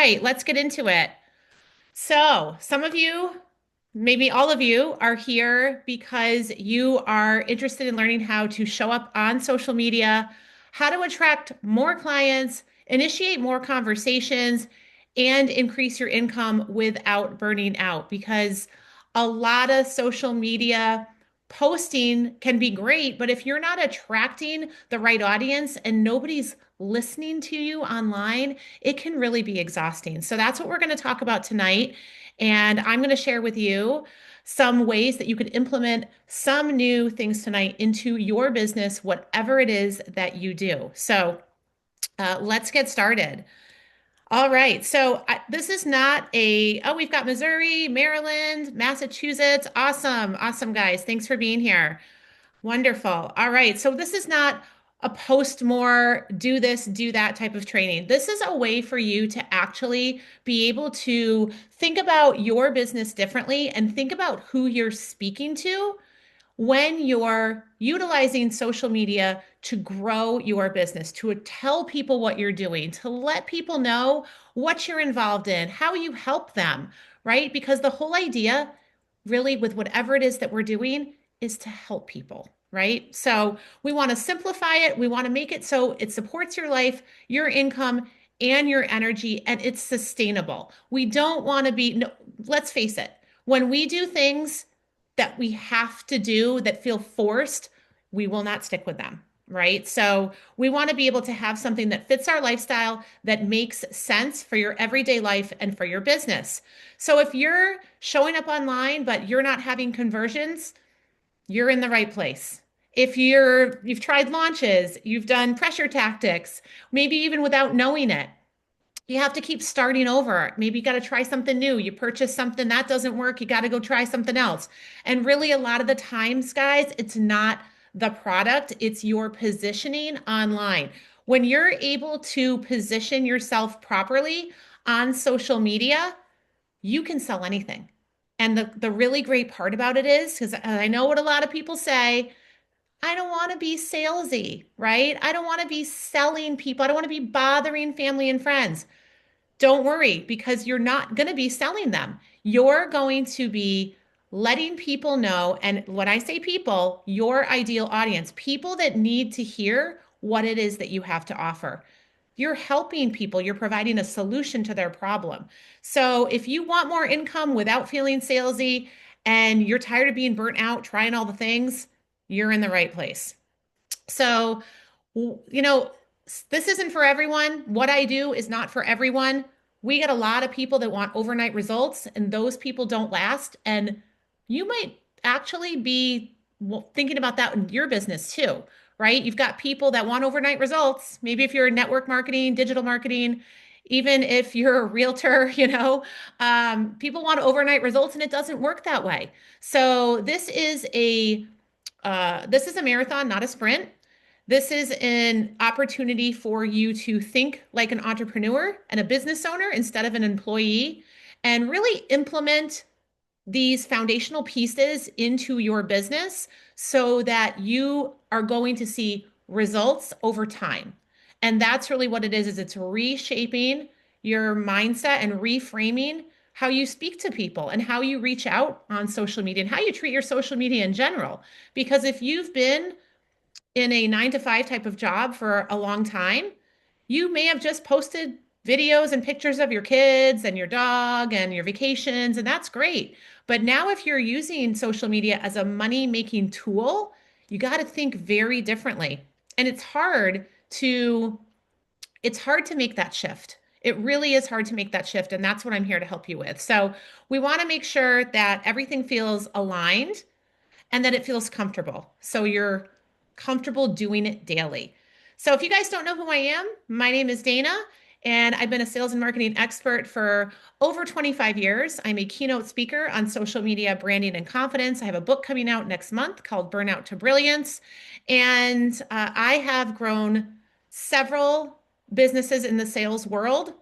right, let's get into it. So, some of you, maybe all of you, are here because you are interested in learning how to show up on social media, how to attract more clients, initiate more conversations, and increase your income without burning out. Because a lot of social media posting can be great, but if you're not attracting the right audience and nobody's listening to you online, it can really be exhausting. So that's what we're going to talk about tonight. And I'm going to share with you some ways that you could implement some new things tonight into your business, whatever it is that you do. So let's get started. All right. So this is not we've got Missouri, Maryland, Massachusetts. Awesome. Awesome, guys. Thanks for being here. Wonderful. All right. So this is not a post more, do this, do that type of training. This is a way for you to actually be able to think about your business differently and think about who you're speaking to when you're utilizing social media to grow your business, to tell people what you're doing, to let people know what you're involved in, how you help them, right? Because the whole idea, really, with whatever it is that we're doing, is to help people, right? So we want to simplify it. We want to make it so it supports your life, your income, and your energy, and it's sustainable. We don't want to be, no, let's face it, when we do things that we have to do that feel forced, we will not stick with them, right? So we want to be able to have something that fits our lifestyle, that makes sense for your everyday life and for your business. So if you're showing up online, but you're not having conversions, you're in the right place. If you've tried launches, you've done pressure tactics, maybe even without knowing it, you have to keep starting over. Maybe you got to try something new. You purchase something that doesn't work. You got to go try something else. And really, a lot of the times, guys, it's not the product, it's your positioning online. When you're able to position yourself properly on social media, you can sell anything. And the really great part about it is, because I know what a lot of people say, I don't want to be salesy, right? I don't want to be selling people. I don't want to be bothering family and friends. Don't worry because you're not going to be selling them. You're going to be letting people know. And when I say people, your ideal audience, people that need to hear what it is that you have to offer. You're helping people, you're providing a solution to their problem. So if you want more income without feeling salesy and you're tired of being burnt out, trying all the things, you're in the right place. So, you know, this isn't for everyone. What I do is not for everyone. We get a lot of people that want overnight results, and those people don't last. And you might actually be thinking about that in your business too, right? You've got people that want overnight results. Maybe if you're in network marketing, digital marketing, even if you're a realtor, people want overnight results, and it doesn't work that way. So this is a marathon, not a sprint. This is an opportunity for you to think like an entrepreneur and a business owner instead of an employee and really implement these foundational pieces into your business so that you are going to see results over time. And that's really what it is it's reshaping your mindset and reframing how you speak to people and how you reach out on social media and how you treat your social media in general. Because if you've been in a 9 to 5 type of job for a long time, you may have just posted videos and pictures of your kids and your dog and your vacations, and that's great. But now, if you're using social media as a money making tool, you got to think very differently. And to it's hard to make that shift. It really is hard to make that shift, and that's what I'm here to help you with. So, we want to make sure that everything feels aligned and that it feels comfortable. So you're comfortable doing it daily. So if you guys don't know who I am, my name is Dana, and I've been a sales and marketing expert for over 25 years. I'm a keynote speaker on social media branding and confidence. I have a book coming out next month called Burnout to Brilliance. And I have grown several businesses in the sales world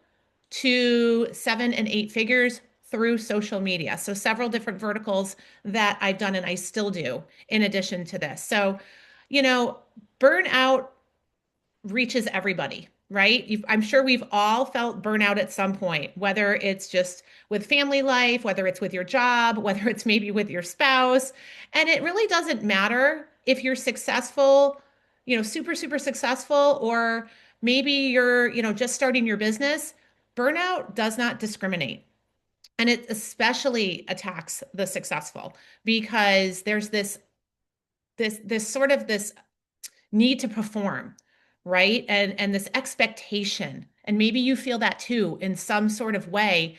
to 7 and 8 figures through social media. So several different verticals that I've done and I still do in addition to this. So, you know, burnout reaches everybody, right? I'm sure we've all felt burnout at some point, whether it's just with family life, whether it's with your job, whether it's maybe with your spouse. And it really doesn't matter if you're successful, super, super successful, or maybe you're, just starting your business. Burnout does not discriminate. And it especially attacks the successful because there's this sort of this need to perform, right? And this expectation. And maybe you feel that too in some sort of way,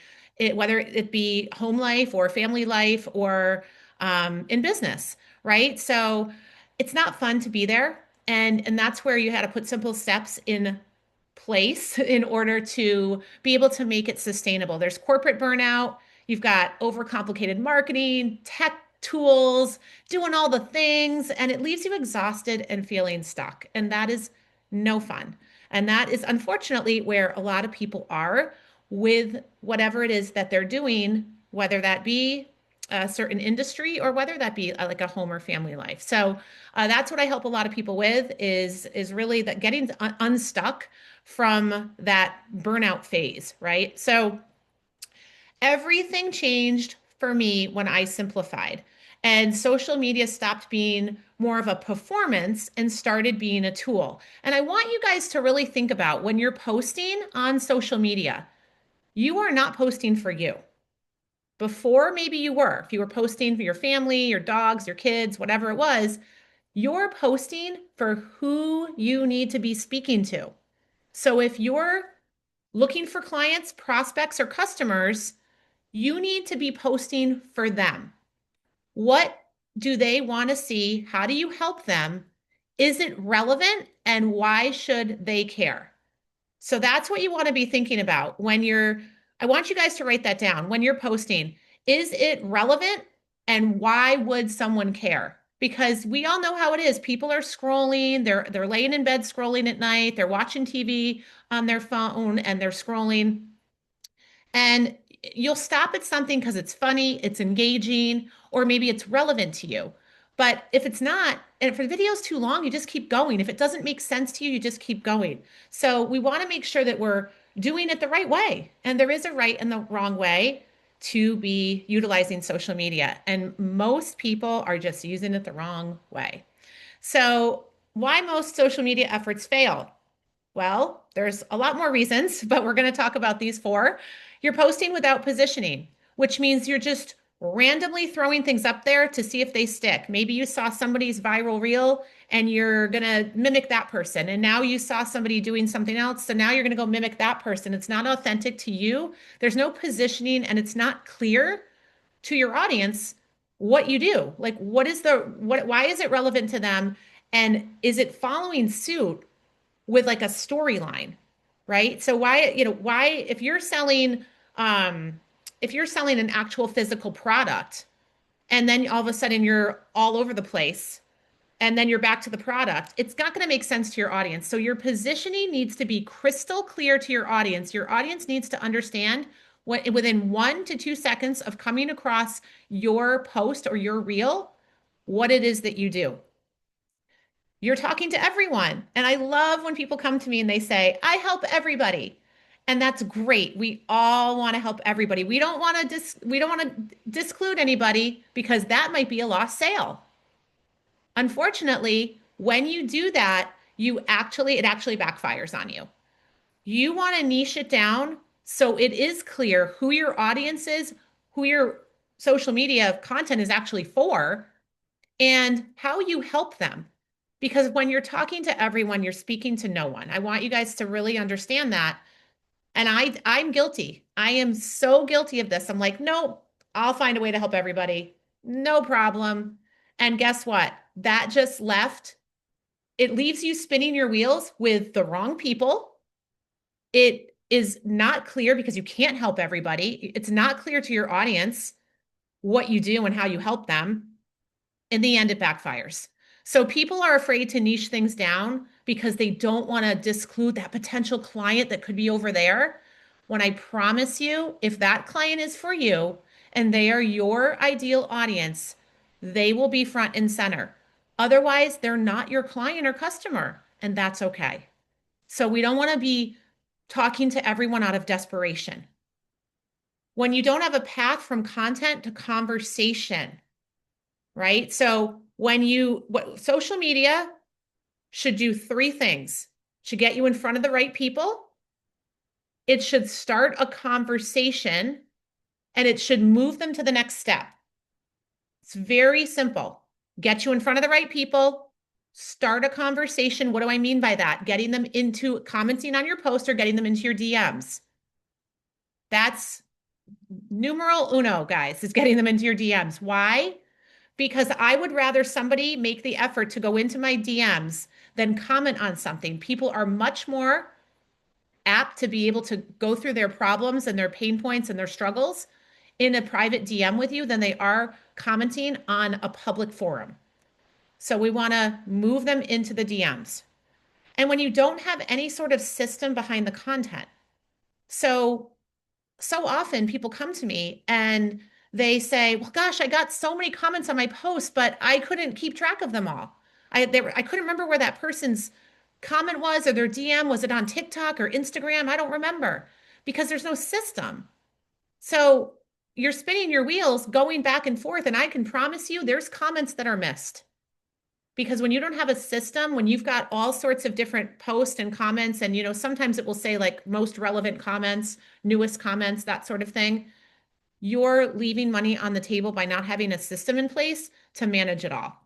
whether it be home life or family life or in business, right? So it's not fun to be there. And that's where you had to put simple steps in place in order to be able to make it sustainable. There's corporate burnout. You've got overcomplicated marketing, tech tools, doing all the things, and it leaves you exhausted and feeling stuck. And that is no fun. And that is unfortunately where a lot of people are with whatever it is that they're doing, whether that be a certain industry or whether that be like a home or family life. So that's what I help a lot of people with is really that getting unstuck from that burnout phase, right? So everything changed for me when I simplified. And social media stopped being more of a performance and started being a tool. And I want you guys to really think about when you're posting on social media, you are not posting for you. Before, maybe you were. If you were posting for your family, your dogs, your kids, whatever it was, you're posting for who you need to be speaking to. So if you're looking for clients, prospects, or customers, you need to be posting for them. What do they want to see? How do you help them? Is it relevant? And why should they care? So that's what you want to be thinking about I want you guys to write that down when you're posting. Is it relevant? And why would someone care? Because we all know how it is. People are scrolling, they're laying in bed scrolling at night, they're watching TV on their phone and they're scrolling. And you'll stop at something because it's funny, it's engaging, or maybe it's relevant to you. But if it's not, and if the video's too long, you just keep going. If it doesn't make sense to you, you just keep going. So we want to make sure that we're doing it the right way. And there is a right and the wrong way to be utilizing social media. And most people are just using it the wrong way. So why most social media efforts fail? Well, there's a lot more reasons, but we're going to talk about these four. You're posting without positioning, which means you're just randomly throwing things up there to see if they stick. Maybe you saw somebody's viral reel and you're going to mimic that person. And now you saw somebody doing something else. So now you're going to go mimic that person. It's not authentic to you. There's no positioning and it's not clear to your audience what you do. Like, why is it relevant to them? And is it following suit with like a storyline, right? So why if you're selling an actual physical product and then all of a sudden you're all over the place and then you're back to the product, it's not going to make sense to your audience. So your positioning needs to be crystal clear to your audience. Your audience needs to understand what within 1 to 2 seconds of coming across your post or your reel, what it is that you do. You're talking to everyone. And I love when people come to me and they say, I help everybody. And that's great. We all want to help everybody. We don't want to disclude anybody because that might be a lost sale. Unfortunately, when you do that, it actually backfires on you. You want to niche it down so it is clear who your audience is, who your social media content is actually for, and how you help them. Because when you're talking to everyone, you're speaking to no one. I want you guys to really understand that. And I'm guilty. I am so guilty of this. I'm like, no, I'll find a way to help everybody. No problem. And guess what? That just left. It leaves you spinning your wheels with the wrong people. It is not clear because you can't help everybody. It's not clear to your audience what you do and how you help them. In the end, it backfires. So people are afraid to niche things down because they don't want to disclude that potential client that could be over there. When I promise you, if that client is for you and they are your ideal audience, they will be front and center. Otherwise, they're not your client or customer, and that's okay. So we don't want to be talking to everyone out of desperation. When you don't have a path from content to conversation, right? So social media should do three things. Should get you in front of the right people. It should start a conversation and it should move them to the next step. It's very simple. Get you in front of the right people, start a conversation. What do I mean by that? Getting them into commenting on your post or getting them into your DMs. That's numeral uno, guys, is getting them into your DMs. Why? Because I would rather somebody make the effort to go into my DMs than comment on something. People are much more apt to be able to go through their problems and their pain points and their struggles in a private DM with you than they are commenting on a public forum. So we want to move them into the DMs. And when you don't have any sort of system behind the content, so often people come to me and they say, well, gosh, I got so many comments on my post, but I couldn't keep track of them all. I couldn't remember where that person's comment was or their DM. Was it on TikTok or Instagram? I don't remember because there's no system. So you're spinning your wheels going back and forth. And I can promise you there's comments that are missed. Because when you don't have a system, when you've got all sorts of different posts and comments, and sometimes it will say like most relevant comments, newest comments, that sort of thing, you're leaving money on the table by not having a system in place to manage it all.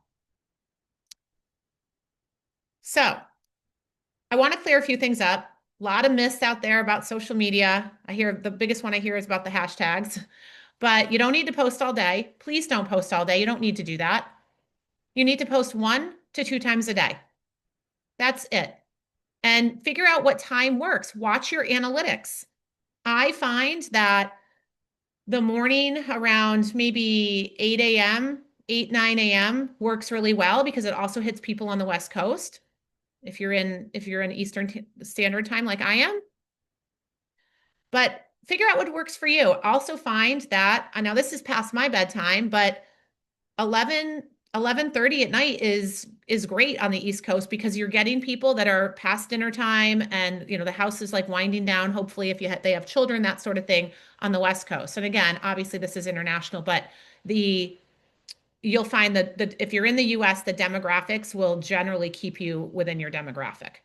So I want to clear a few things up. A lot of myths out there about social media. The biggest one I hear is about the hashtags, but you don't need to post all day. Please don't post all day. You don't need to do that. You need to post 1 to 2 times a day. That's it. And figure out what time works. Watch your analytics. I find that the morning around maybe 8 a.m., 8, 9 a.m. works really well because it also hits people on the West Coast. If you're in Eastern Standard Time like I am. But figure out what works for you. Also find that, I know this is past my bedtime, but 11:30 at night is great on the East Coast because you're getting people that are past dinner time and the house is like winding down, hopefully if they have children, that sort of thing on the West Coast. And again, obviously this is international, but you'll find that if you're in the US, the demographics will generally keep you within your demographic.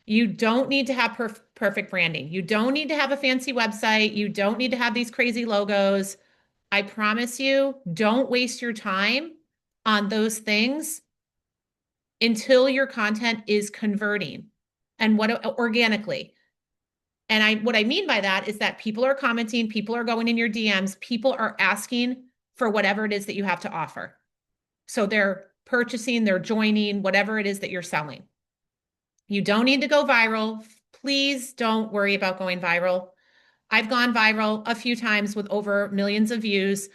You don't need to have perfect branding. You don't need to have a fancy website. You don't need to have these crazy logos. I promise you, don't waste your time on those things until your content is converting and organically. And what I mean by that is that people are commenting, people are going in your DMs, people are asking for whatever it is that you have to offer. So they're purchasing, they're joining, whatever it is that you're selling. You don't need to go viral. Please don't worry about going viral. I've gone viral a few times with over millions of views.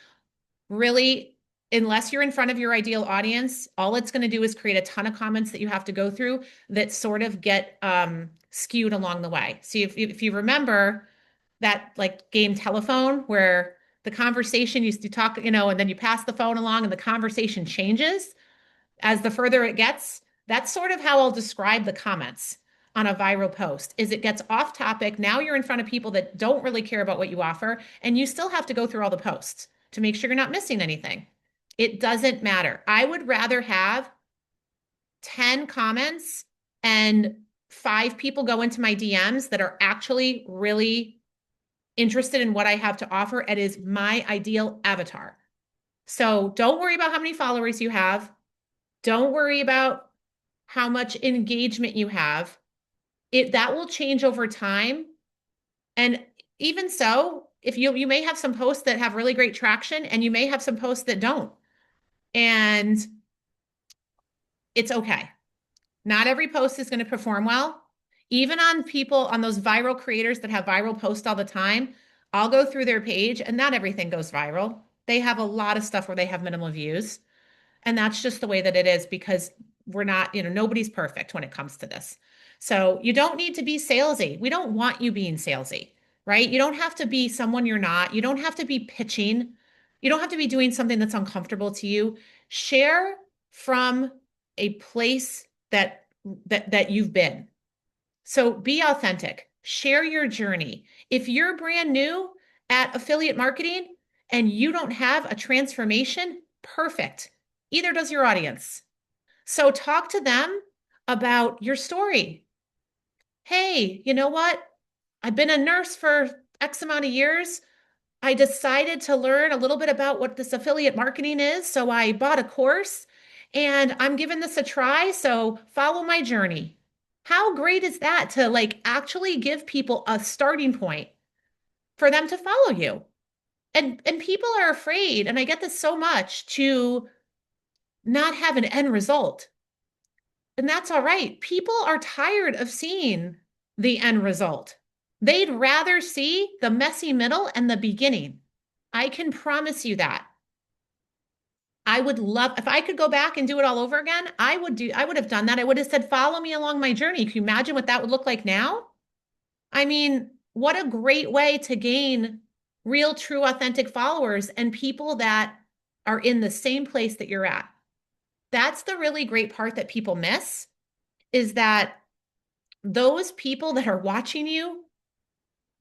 Really, unless you're in front of your ideal audience, all it's going to do is create a ton of comments that you have to go through that sort of get skewed along the way. So if you remember that like game telephone where the conversation used to talk, and then you pass the phone along and the conversation changes as the further it gets, that's sort of how I'll describe the comments on a viral post is it gets off topic. Now you're in front of people that don't really care about what you offer, and you still have to go through all the posts to make sure you're not missing anything. It doesn't matter. I would rather have 10 comments and 5 people go into my DMs that are actually really interested in what I have to offer. It is my ideal avatar. So don't worry about how many followers you have. Don't worry about how much engagement you have. That will change over time. And even so, if you may have some posts that have really great traction and you may have some posts that don't. And it's okay. Not every post is going to perform well. Even on those viral creators that have viral posts all the time, I'll go through their page and not everything goes viral. They have a lot of stuff where they have minimal views. And that's just the way that it is because we're not, nobody's perfect when it comes to this. So you don't need to be salesy. We don't want you being salesy, right? You don't have to be someone you're not. You don't have to be pitching. You don't have to be doing something that's uncomfortable to you. Share from a place that you've been. So be authentic, share your journey. If you're brand new at affiliate marketing and you don't have a transformation, perfect. Either does your audience. So talk to them about your story. Hey, you know what? I've been a nurse for X amount of years. I decided to learn a little bit about what this affiliate marketing is. So I bought a course and I'm giving this a try. So follow my journey. How great is that to like actually give people a starting point for them to follow you? And people are afraid, and I get this so much, to not have an end result. And that's all right. People are tired of seeing the end result. They'd rather see the messy middle and the beginning. I can promise you that. I would love, if I could go back and do it all over again, I would have done that. I would have said, follow me along my journey. Can you imagine what that would look like now? I mean, what a great way to gain real, true, authentic followers and people that are in the same place that you're at. That's the really great part that people miss, is that those people that are watching you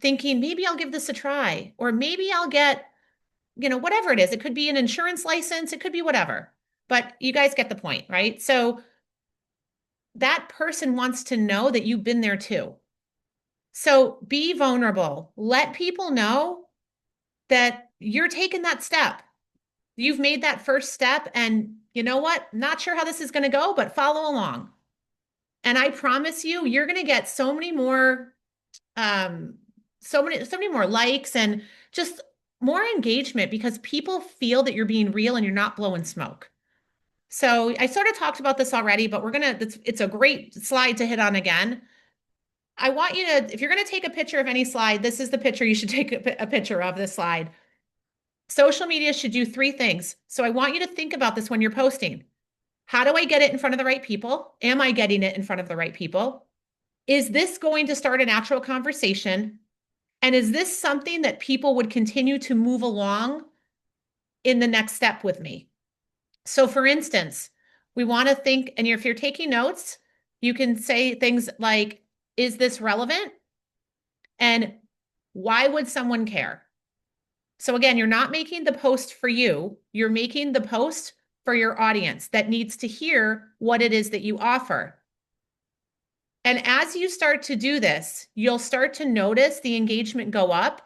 thinking, maybe I'll give this a try, or maybe I'll get, whatever it is. It could be an insurance license, it could be whatever. But you guys get the point, right? So that person wants to know that you've been there too. So be vulnerable. Let people know that you're taking that step. You've made that first step, and you know what? Not sure how this is going to go, but follow along. And I promise you, you're going to get so many more so many more likes and just more engagement, because people feel that you're being real and you're not blowing smoke. So I sort of talked about this already, but it's a great slide to hit on again. I want you to, if you're going to take a picture of any slide, this is the picture you should take a picture of, this slide. Social media should do three things. So I want you to think about this when you're posting. How do I get it in front of the right people? Am I getting it in front of the right people? Is this going to start a natural conversation? And is this something that people would continue to move along in the next step with me? So for instance, we want to think, and if you're taking notes, you can say things like, is this relevant? And why would someone care? So again, you're not making the post for you, you're making the post for your audience that needs to hear what it is that you offer. And as you start to do this, you'll start to notice the engagement go up,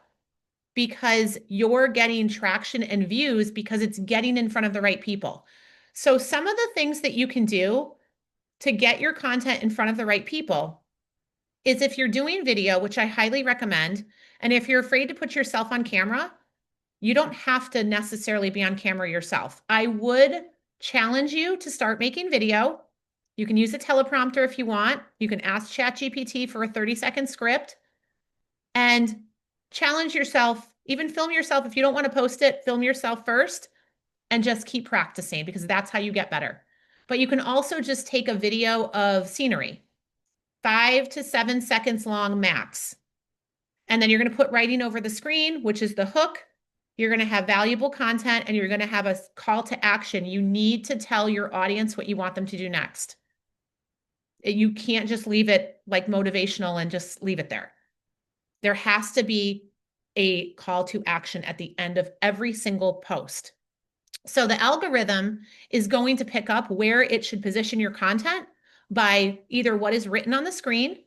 because you're getting traction and views because it's getting in front of the right people. So some of the things that you can do to get your content in front of the right people is, if you're doing video, which I highly recommend, and if you're afraid to put yourself on camera, you don't have to necessarily be on camera yourself. I would challenge you to start making video. You can use a teleprompter if you want. You can ask ChatGPT for a 30-second script and challenge yourself. Even film yourself. If you don't want to post it, film yourself first and just keep practicing, because that's how you get better. But you can also just take a video of scenery, 5 to 7 seconds long max. And then you're going to put writing over the screen, which is the hook. You're going to have valuable content, and you're going to have a call to action. You need to tell your audience what you want them to do next. You can't just leave it like motivational and just leave it there. There has to be a call to action at the end of every single post. So the algorithm is going to pick up where it should position your content by either what is written on the screen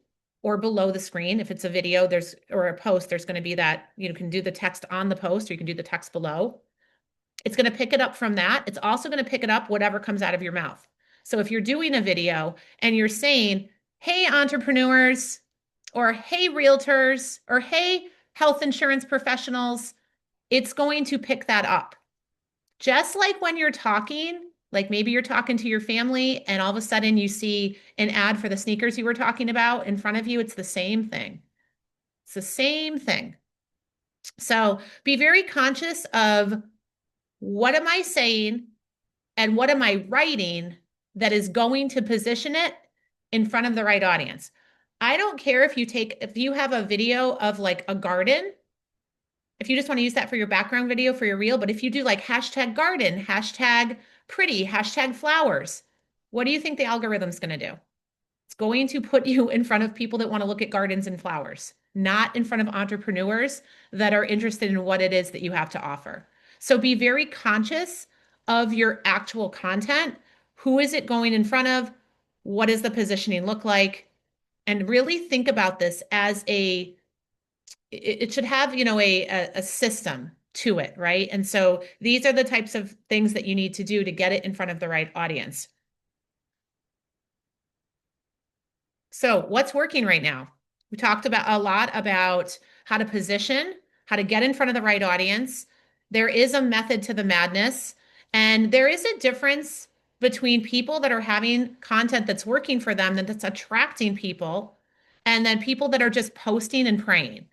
or below the screen. If it's a video, or a post, there's going to be that, you can do the text on the post, or you can do the text below. It's going to pick it up from that. It's also going to pick it up whatever comes out of your mouth. So if you're doing a video and you're saying, hey, entrepreneurs, or hey, realtors, or hey, health insurance professionals, it's going to pick that up. Just like when you're talking, like maybe you're talking to your family and all of a sudden you see an ad for the sneakers you were talking about in front of you, it's the same thing. It's the same thing. So be very conscious of, what am I saying and what am I writing that is going to position it in front of the right audience. I don't care if you have a video of like a garden, if you just want to use that for your background video for your reel, but if you do like hashtag garden, hashtag pretty, hashtag flowers, what do you think the algorithm's going to do? It's going to put you in front of people that want to look at gardens and flowers, not in front of entrepreneurs that are interested in what it is that you have to offer. So be very conscious of your actual content. Who is it going in front of? What does the positioning look like? And really think about this as it should have, a system to it, right? And so these are the types of things that you need to do to get it in front of the right audience. So what's working right now? We talked about a lot about how to position, how to get in front of the right audience. There is a method to the madness, and there is a difference between people that are having content that's working for them, that's attracting people, and then people that are just posting and praying.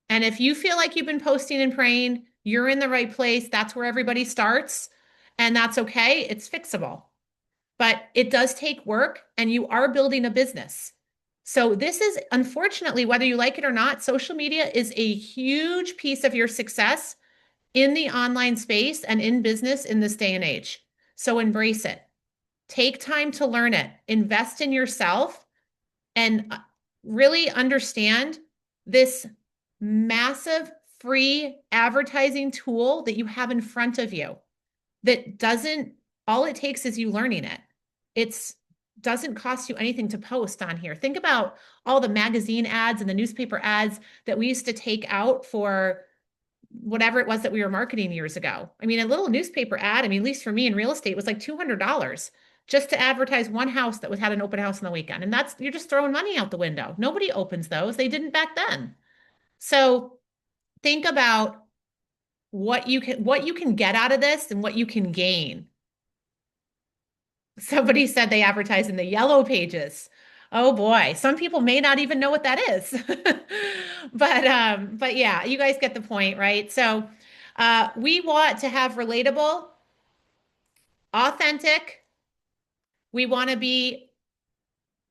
And if you feel like you've been posting and praying, you're in the right place. That's where everybody starts, and that's okay. It's fixable. But it does take work, and you are building a business. So this is, unfortunately, whether you like it or not, social media is a huge piece of your success in the online space and in business in this day and age. So embrace it. Take time to learn it. Invest in yourself and really understand this massive free advertising tool that you have in front of you that doesn't, all it takes is you learning it. It's doesn't cost you anything to post on here. Think about all the magazine ads and the newspaper ads that we used to take out for whatever it was that we were marketing years ago. I mean, a little newspaper ad, I mean, at least for me in real estate, was like $200 just to advertise one house that had an open house on the weekend. And that's, you're just throwing money out the window. Nobody opens those. They didn't back then. So think about what you can get out of this and what you can gain. Somebody said they advertise in the yellow pages. Oh boy, some people may not even know what that is. But yeah, you guys get the point, right? So we want to have relatable, authentic. We want to be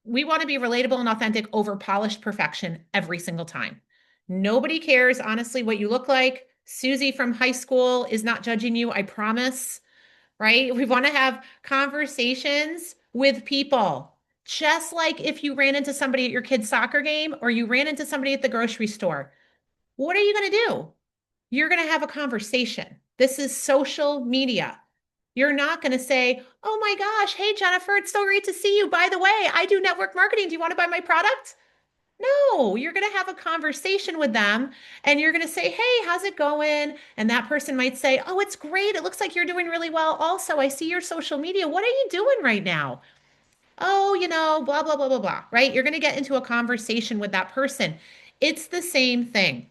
we want to be relatable and authentic over polished perfection every single time. Nobody cares, honestly, what you look like. Susie from high school is not judging you, I promise, right? We want to have conversations with people. Just like if you ran into somebody at your kid's soccer game or you ran into somebody at the grocery store, what are you going to do? You're going to have a conversation. This is social media. You're not going to say, oh my gosh, hey, Jennifer, it's so great to see you. By the way, I do network marketing. Do you want to buy my product? No, you're going to have a conversation with them and you're going to say, hey, how's it going? And that person might say, oh, it's great. It looks like you're doing really well. Also, I see your social media. What are you doing right now? Oh, blah, blah, blah, blah, blah, right? You're going to get into a conversation with that person. It's the same thing.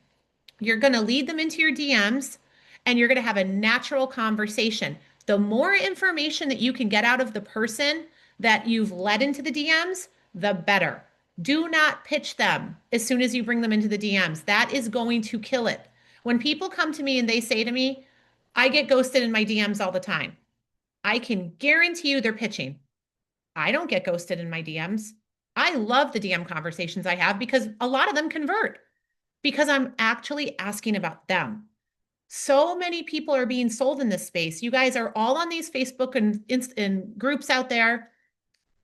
You're going to lead them into your DMs and you're going to have a natural conversation. The more information that you can get out of the person that you've led into the DMs, the better. Do not pitch them as soon as you bring them into the DMs. That is going to kill it. When people come to me and they say to me, I get ghosted in my DMs all the time, I can guarantee you they're pitching. I don't get ghosted in my DMs. I love the DM conversations I have because a lot of them convert because I'm actually asking about them. So many people are being sold in this space. You guys are all on these Facebook and groups out there.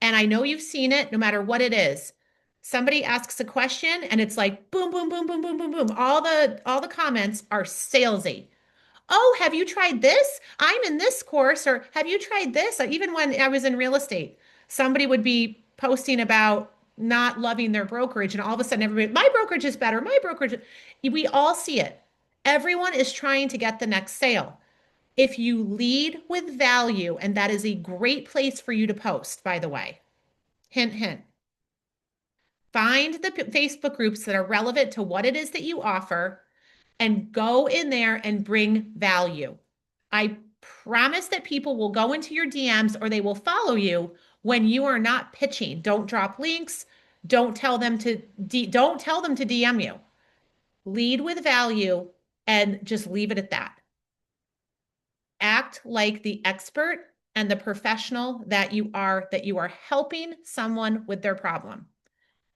And I know you've seen it no matter what it is. Somebody asks a question and it's like boom, boom, boom, boom, boom, boom, boom. All the comments are salesy. Oh, have you tried this? I'm in this course, or have you tried this? Even when I was in real estate, somebody would be posting about not loving their brokerage, and all of a sudden everybody, my brokerage is better. My brokerage, we all see it. Everyone is trying to get the next sale. If you lead with value, and that is a great place for you to post, by the way. Hint, hint. Find the Facebook groups that are relevant to what it is that you offer and go in there and bring value. I promise that people will go into your DMs or they will follow you when you are not pitching. Don't drop links. Don't tell them to DM you. Lead with value and just leave it at that. Act like the expert and the professional that you are helping someone with their problem.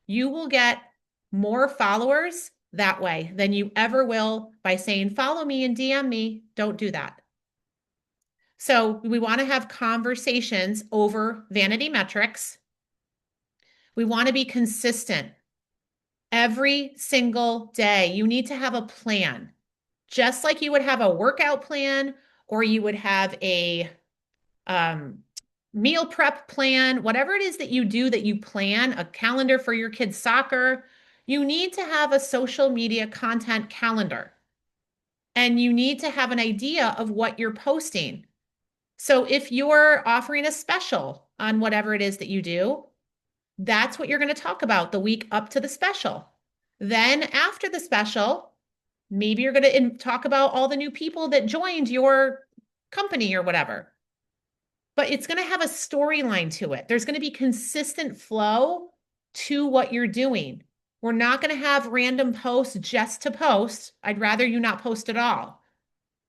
You will get more followers that way than you ever will by saying, follow me and DM me. Don't do that. So we want to have conversations over vanity metrics. We want to be consistent every single day. You need to have a plan, just like you would have a workout plan or you would have a um, meal prep plan, whatever it is that you do that you plan, a calendar for your kids' soccer. You need to have a social media content calendar and you need to have an idea of what you're posting. So if you're offering a special on whatever it is that you do, that's what you're going to talk about the week up to the special. Then after the special, maybe you're going to talk about all the new people that joined your company or whatever. But it's going to have a storyline to it. There's going to be consistent flow to what you're doing. We're not going to have random posts just to post. I'd rather you not post at all.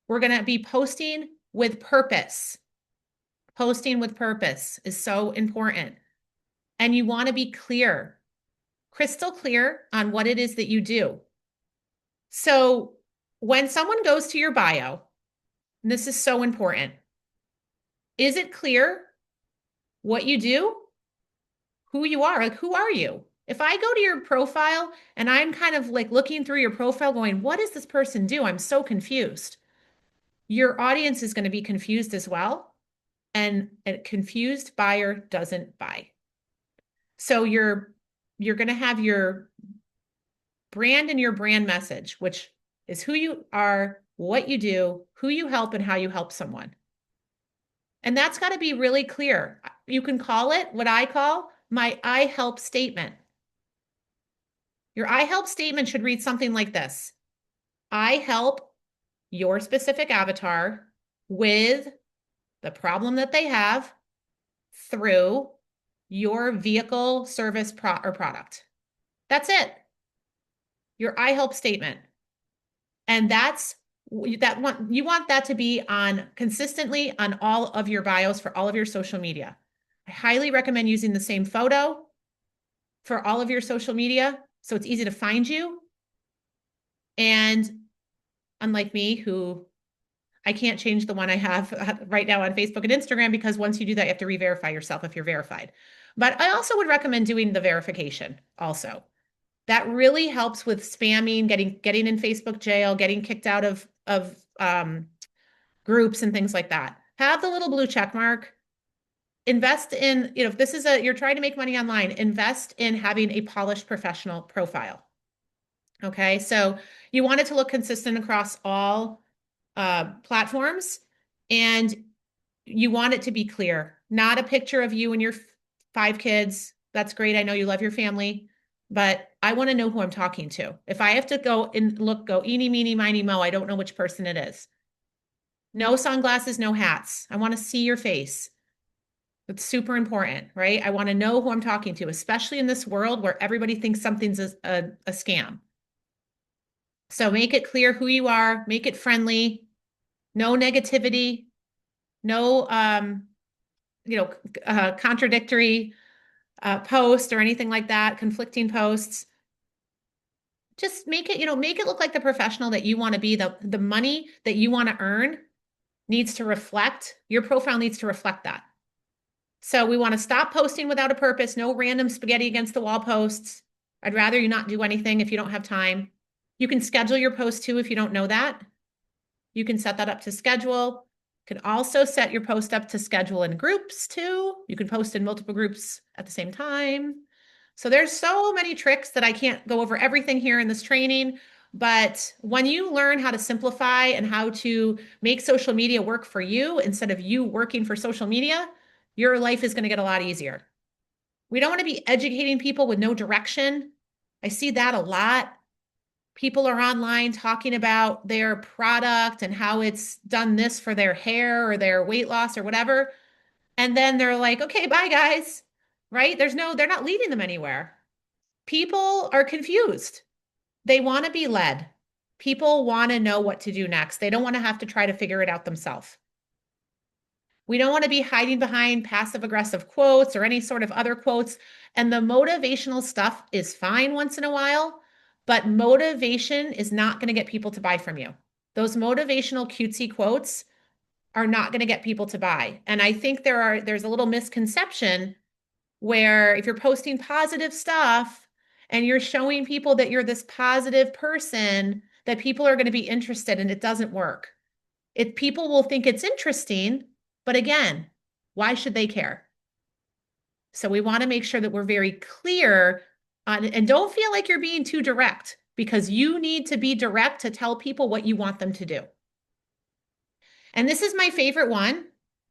We're going to be posting with purpose. Posting with purpose is so important. And you want to be clear, crystal clear on what it is that you do. So when someone goes to your bio, and this is so important, is it clear what you do? Who you are? Like, who are you? If I go to your profile and I'm kind of like looking through your profile going, what does this person do? I'm so confused. Your audience is going to be confused as well. And a confused buyer doesn't buy. So you're going to have your brand and your brand message, which is who you are, what you do, who you help, and how you help someone. And that's got to be really clear. You can call it what I call my I help statement. Your I help statement should read something like this. I help your specific avatar with the problem that they have through your vehicle, service, or product. That's it. Your I help statement. And you want that to be on consistently on all of your bios for all of your social media. I highly recommend using the same photo for all of your social media so it's easy to find you. And unlike me, who I can't change the one I have right now on Facebook and Instagram because once you do that, you have to re-verify yourself if you're verified. But I also would recommend doing the verification also. That really helps with spamming, getting in Facebook jail, getting kicked out of groups and things like that. Have the little blue check mark. Invest in, if this is you're trying to make money online, invest in having a polished professional profile. Okay, so you want it to look consistent across all platforms, and you want it to be clear, not a picture of you and your 5 kids. That's great. I know you love your family, but I want to know who I'm talking to. If I have to go and go eeny, meeny, miny, mo, I don't know which person it is. No sunglasses, no hats. I want to see your face. It's super important, right? I want to know who I'm talking to, especially in this world where everybody thinks something's a scam. So make it clear who you are, make it friendly, no negativity, no contradictory posts or anything like that, conflicting posts. Just make it, make it look like the professional that you want to be. The money that you want to earn needs to reflect, your profile needs to reflect that. So we want to stop posting without a purpose, no random spaghetti against the wall posts. I'd rather you not do anything if you don't have time. You can schedule your post too if you don't know that. You can set that up to schedule. You can also set your post up to schedule in groups too. You can post in multiple groups at the same time. So there's so many tricks that I can't go over everything here in this training. But when you learn how to simplify and how to make social media work for you instead of you working for social media, your life is going to get a lot easier. We don't want to be educating people with no direction. I see that a lot. People are online talking about their product and how it's done this for their hair or their weight loss or whatever. And then they're like, okay, bye guys, right? They're not leading them anywhere. People are confused. They want to be led. People want to know what to do next. They don't want to have to try to figure it out themselves. We don't want to be hiding behind passive aggressive quotes or any sort of other quotes. And the motivational stuff is fine once in a while, but motivation is not going to get people to buy from you. Those motivational cutesy quotes are not going to get people to buy. And I think there's a little misconception where if you're posting positive stuff and you're showing people that you're this positive person, that people are going to be interested, and it doesn't work. If people will think it's interesting, but again, why should they care? So we want to make sure that we're very clear on, and don't feel like you're being too direct, because you need to be direct to tell people what you want them to do. And this is my favorite one.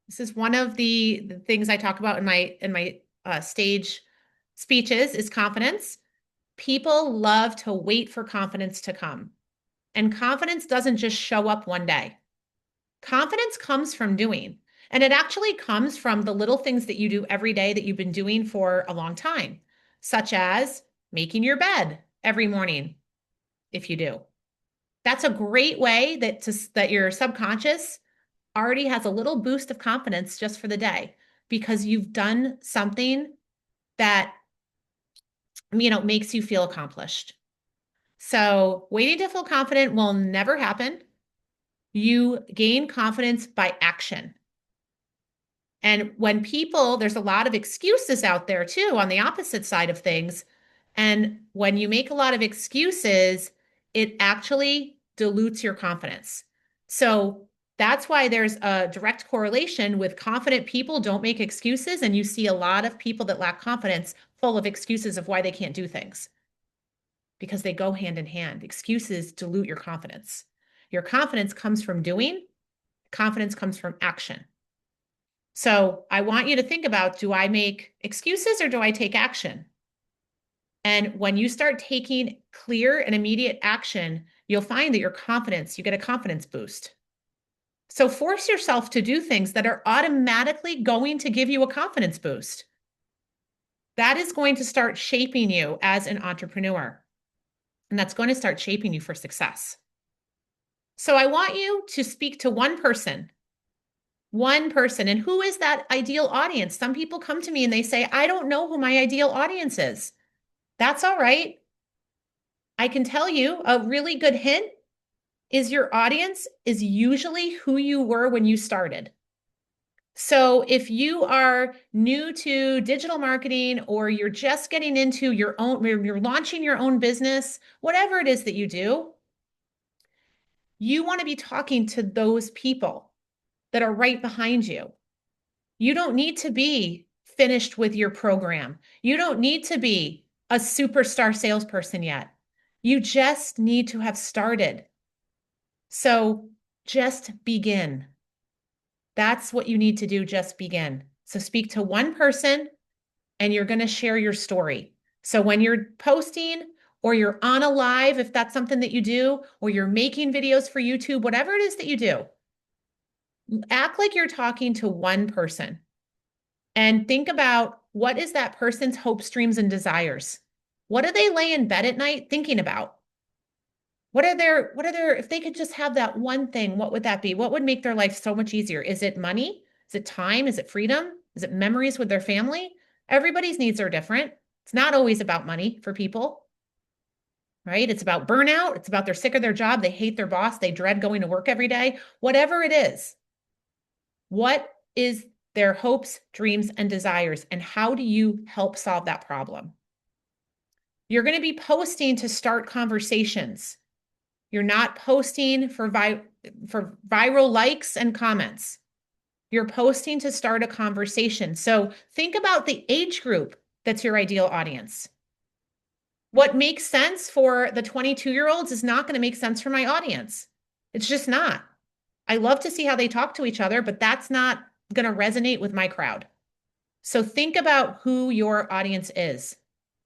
This is one of the things I talk about in my stage speeches is confidence. People love to wait for confidence to come. And confidence doesn't just show up one day. Confidence comes from doing. And it actually comes from the little things that you do every day that you've been doing for a long time, such as making your bed every morning, if you do. That's a great way that your subconscious already has a little boost of confidence just for the day, because you've done something that makes you feel accomplished. So waiting to feel confident will never happen. You gain confidence by action. And there's a lot of excuses out there too on the opposite side of things. And when you make a lot of excuses, it actually dilutes your confidence. So that's why there's a direct correlation with confident people don't make excuses. And you see a lot of people that lack confidence full of excuses of why they can't do things, because they go hand in hand. Excuses dilute your confidence. Your confidence comes from doing, confidence comes from action. So I want you to think about, do I make excuses or do I take action? And when you start taking clear and immediate action, you'll find that you get a confidence boost. So force yourself to do things that are automatically going to give you a confidence boost. That is going to start shaping you as an entrepreneur. And that's going to start shaping you for success. So I want you to speak to one person. One person. And who is that ideal audience? Some people come to me and they say, I don't know who my ideal audience is. That's all right. I can tell you a really good hint is your audience is usually who you were when you started. So if you are new to digital marketing, or you're just getting into you're launching your own business, whatever it is that you do, you want to be talking to those people that are right behind you. You don't need to be finished with your program. You don't need to be a superstar salesperson yet. You just need to have started. So just begin. That's what you need to do. Just begin. So speak to one person and you're going to share your story. So when you're posting or you're on a live, if that's something that you do, or you're making videos for YouTube, whatever it is that you do, act like you're talking to one person. And think about, what is that person's hopes, dreams, and desires? What do they lay in bed at night thinking about? If they could just have that one thing, what would that be? What would make their life so much easier? Is it money? Is it time? Is it freedom? Is it memories with their family? Everybody's needs are different. It's not always about money for people, right? It's about burnout. It's about they're sick of their job. They hate their boss. They dread going to work every day. Whatever it is, what is their hopes, dreams, and desires, and how do you help solve that problem? You're going to be posting to start conversations. You're not posting for viral likes and comments. You're posting to start a conversation. So think about the age group that's your ideal audience. What makes sense for the 22-year-olds is not going to make sense for my audience. It's just not. I love to see how they talk to each other, but that's not going to resonate with my crowd. So think about who your audience is.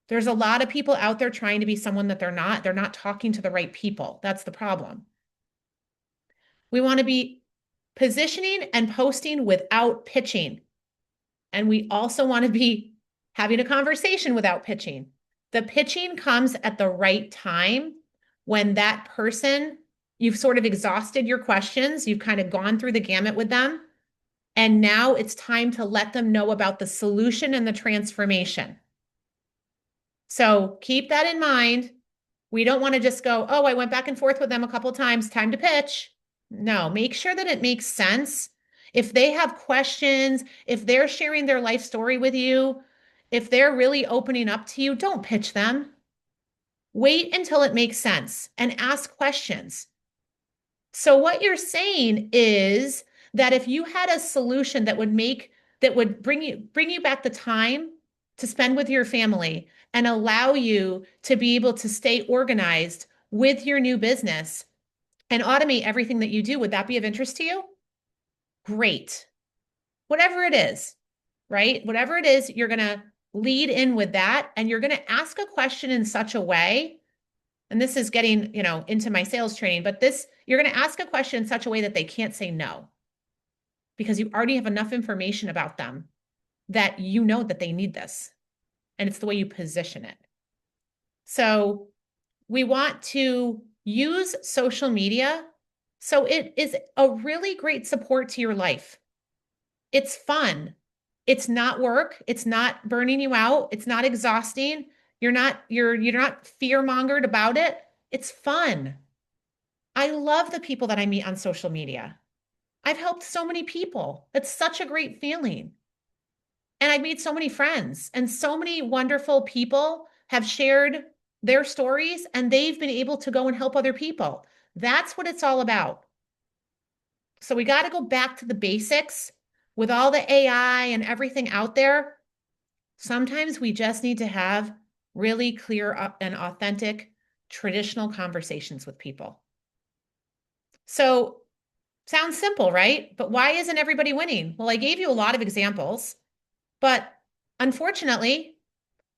There's a lot of people out there trying to be someone that they're not. They're not talking to the right people. That's the problem. We want to be positioning and posting without pitching. And we also want to be having a conversation without pitching. The pitching comes at the right time, when that person, you've sort of exhausted your questions, you've kind of gone through the gamut with them, and now it's time to let them know about the solution and the transformation. So keep that in mind. We don't want to just go, oh, I went back and forth with them a couple of times, time to pitch. No, make sure that it makes sense. If they have questions, if they're sharing their life story with you, If they're really opening up to you, don't pitch them. Wait until it makes sense and ask questions. So what you're saying is that if you had a solution that would bring you back the time to spend with your family and allow you to be able to stay organized with your new business and automate everything that you do, would that be of interest to you? Great. Whatever it is, right? Whatever it is, you're going to lead in with that and you're going to ask a question in such a way, and this is getting, into my sales training, but you're going to ask a question in such a way that they can't say no because you already have enough information about them that you know that they need this. And it's the way you position it. So we want to use social media so it is a really great support to your life. It's fun. It's not work. It's not burning you out. It's not exhausting. You're not fear-mongered about it. It's fun. I love the people that I meet on social media. I've helped so many people. It's such a great feeling. And I've made so many friends, and so many wonderful people have shared their stories and they've been able to go and help other people. That's what it's all about. So we got to go back to the basics with all the AI and everything out there. Sometimes we just need to have really clear and authentic traditional conversations with people. So sounds simple, right? But why isn't everybody winning? Well, I gave you a lot of examples, but unfortunately,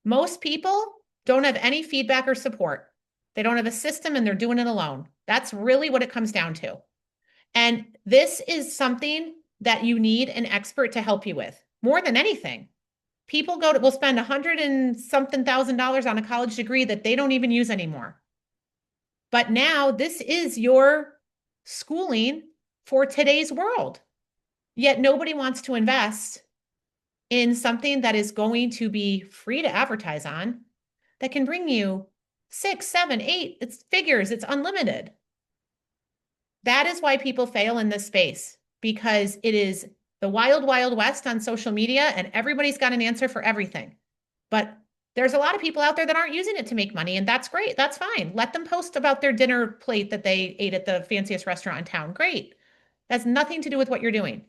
most people don't have any feedback or support. They don't have a system and they're doing it alone. That's really what it comes down to. And this is something that you need an expert to help you with more than anything. People will spend $100,000 on a college degree that they don't even use anymore. But now this is your schooling for today's world. Yet nobody wants to invest in something that is going to be free to advertise on that can bring you 6, 7, 8, it's figures, it's unlimited. That is why people fail in this space, because it is the wild, wild west on social media and everybody's got an answer for everything. But there's a lot of people out there that aren't using it to make money, and that's great. That's fine. Let them post about their dinner plate that they ate at the fanciest restaurant in town. Great. That's nothing to do with what you're doing.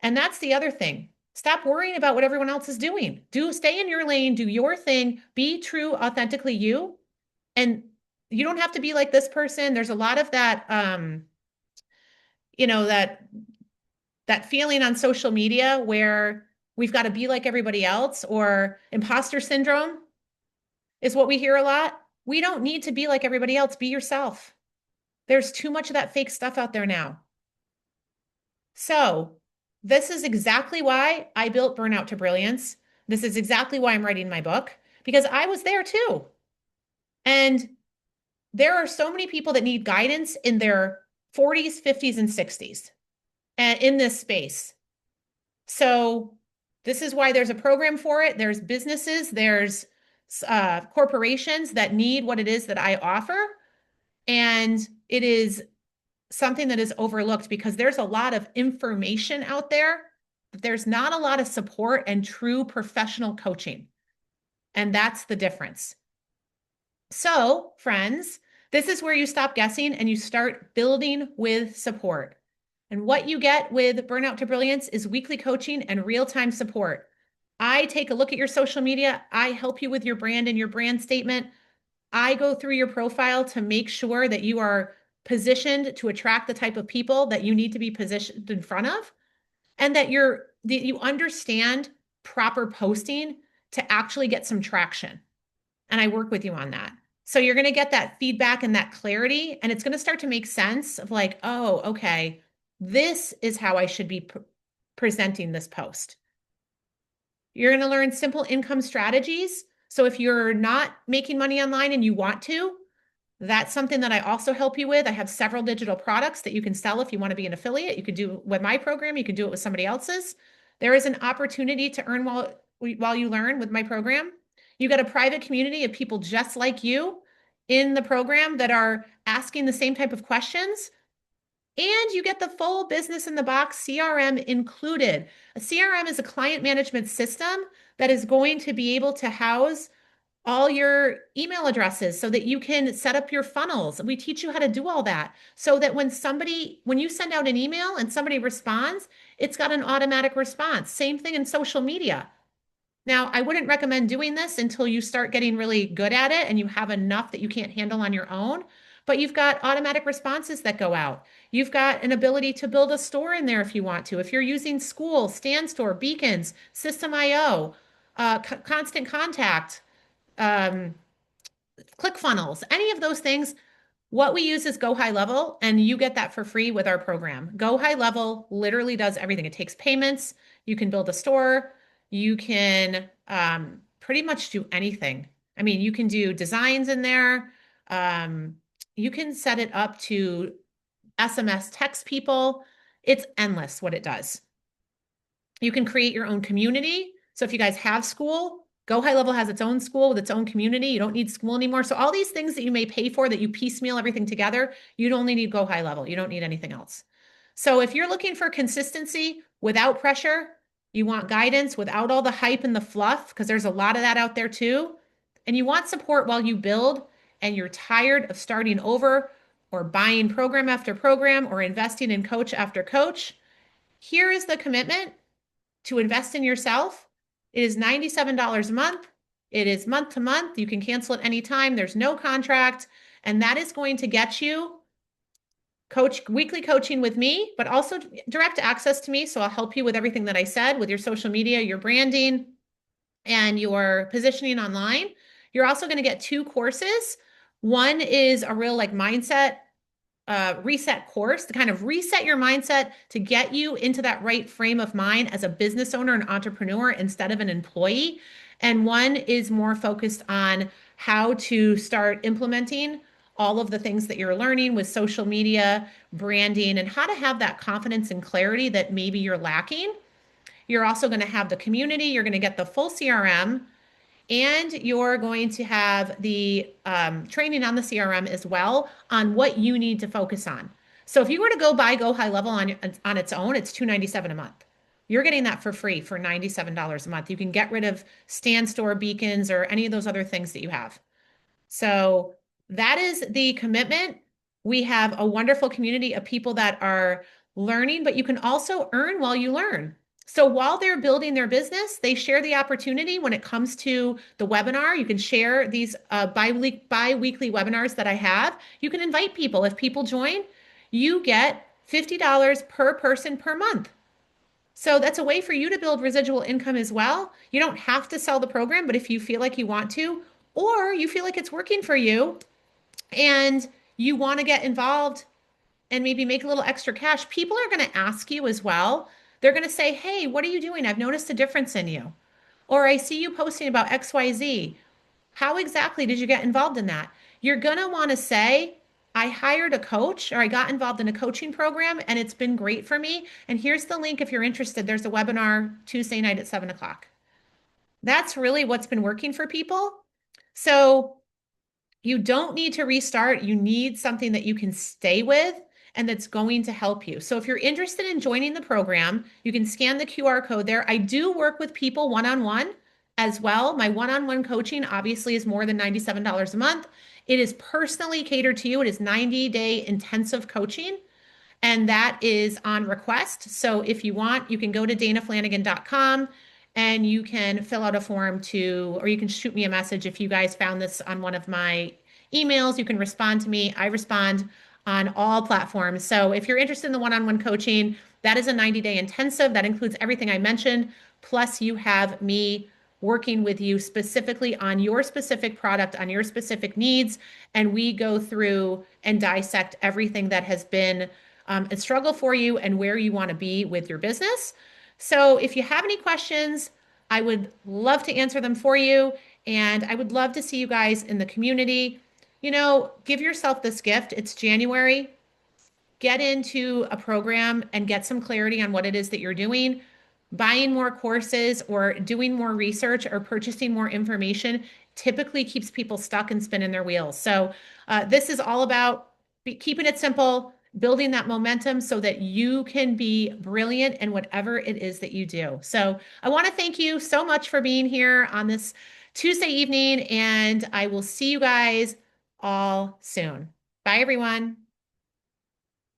And that's the other thing. Stop worrying about what everyone else is doing. Stay in your lane, do your thing, be true, authentically you. And you don't have to be like this person. There's a lot of that, that feeling on social media where we've got to be like everybody else, or imposter syndrome is what we hear a lot. We don't need to be like everybody else. Be yourself. There's too much of that fake stuff out there now. So this is exactly why I built Burnout to Brilliance. This is exactly why I'm writing my book, because I was there too. And there are so many people that need guidance in their 40s, 50s, and 60s and in this space. So this is why there's a program for it. There's businesses, there's corporations that need what it is that I offer. And it is something that is overlooked because there's a lot of information out there, but there's not a lot of support and true professional coaching. And that's the difference. So, friends, this is where you stop guessing and you start building with support. And what you get with Burnout to Brilliance is weekly coaching and real-time support. I take a look at your social media. I help you with your brand and your brand statement. I go through your profile to make sure that you are positioned to attract the type of people that you need to be positioned in front of, and that you understand proper posting to actually get some traction. And I work with you on that. So you're going to get that feedback and that clarity, and it's going to start to make sense of like, oh, okay, this is how I should be presenting this post. You're going to learn simple income strategies. So if you're not making money online and you want to, that's something that I also help you with. I have several digital products that you can sell if you want to be an affiliate. You could do it with my program. You can do it with somebody else's. There is an opportunity to earn while you learn with my program. You got a private community of people just like you in the program that are asking the same type of questions. And you get the full business in the box CRM included. A CRM is a client management system that is going to be able to house all your email addresses so that you can set up your funnels. We teach you how to do all that so that when you send out an email and somebody responds, it's got an automatic response. Same thing in social media. Now, I wouldn't recommend doing this until you start getting really good at it and you have enough that you can't handle on your own. But you've got automatic responses that go out. You've got an ability to build a store in there if you want to. If you're using School, StanStore, Beacons, System.io, Constant Contact, um, ClickFunnels, any of those things, what we use is Go High Level, and you get that for free with our program. Go High Level literally does everything. It takes payments. You can build a store. You can pretty much do anything. I mean, you can do designs in there. Um, you can set it up to SMS text people. It's endless what it does. You can create your own community. So if you guys have School, Go High Level has its own school with its own community. You don't need School anymore. So all these things that you may pay for, that you piecemeal everything together, you'd only need Go High Level. You don't need anything else. So if you're looking for consistency without pressure, you want guidance without all the hype and the fluff, because there's a lot of that out there too, and you want support while you build, and you're tired of starting over or buying program after program or investing in coach after coach, here is the commitment to invest in yourself. It is $97 a month. It is month to month. You can cancel at any time. There's no contract. And that is going to get you weekly coaching with me, but also direct access to me. So I'll help you with everything that I said with your social media, your branding, and your positioning online. You're also going to get 2 courses. One is a real mindset reset course to kind of reset your mindset to get you into that right frame of mind as a business owner and entrepreneur instead of an employee. And one is more focused on how to start implementing all of the things that you're learning with social media, branding, and how to have that confidence and clarity that maybe you're lacking. You're also going to have the community. You're going to get the full CRM, and you're going to have the training on the CRM as well on what you need to focus on. So if you were to go buy Go High Level on its own, it's $297 a month. You're getting that for free for $97 a month. You can get rid of StanStore, Beacons, or any of those other things that you have. So that is the commitment. We have a wonderful community of people that are learning, but you can also earn while you learn. So while they're building their business, they share the opportunity when it comes to the webinar. You can share these bi-weekly webinars that I have. You can invite people. If people join, you get $50 per person per month. So that's a way for you to build residual income as well. You don't have to sell the program, but if you feel like you want to, or you feel like it's working for you and you want to get involved and maybe make a little extra cash, people are going to ask you as well. They're going to say, hey, what are you doing? I've noticed a difference in you. Or I see you posting about XYZ. How exactly did you get involved in that? You're going to want to say, I hired a coach, or I got involved in a coaching program and it's been great for me. And here's the link if you're interested. There's a webinar Tuesday night at 7 o'clock. That's really what's been working for people. So you don't need to restart. You need something that you can stay with and that's going to help you. So if you're interested in joining the program, you can scan the QR code there. I do work with people one-on-one as well. My one-on-one coaching obviously is more than $97 a month. It is personally catered to you. It is 90-day intensive coaching, and that is on request. So if you want, you can go to danaflanagan.com and you can fill out a form or you can shoot me a message if you guys found this on one of my emails. You can respond to me. I respond on all platforms. So if you're interested in the one-on-one coaching, that is a 90-day intensive. That includes everything I mentioned. Plus you have me working with you specifically on your specific product, on your specific needs. And we go through and dissect everything that has been a struggle for you and where you want to be with your business. So if you have any questions, I would love to answer them for you. And I would love to see you guys in the community. Give yourself this gift. It's January. Get into a program and get some clarity on what it is that you're doing. Buying more courses or doing more research or purchasing more information typically keeps people stuck and spinning their wheels. So this is all about keeping it simple building that momentum so that you can be brilliant in whatever it is that you do. So I want to thank you so much for being here on this Tuesday evening, and I will see you guys all soon. Bye, everyone.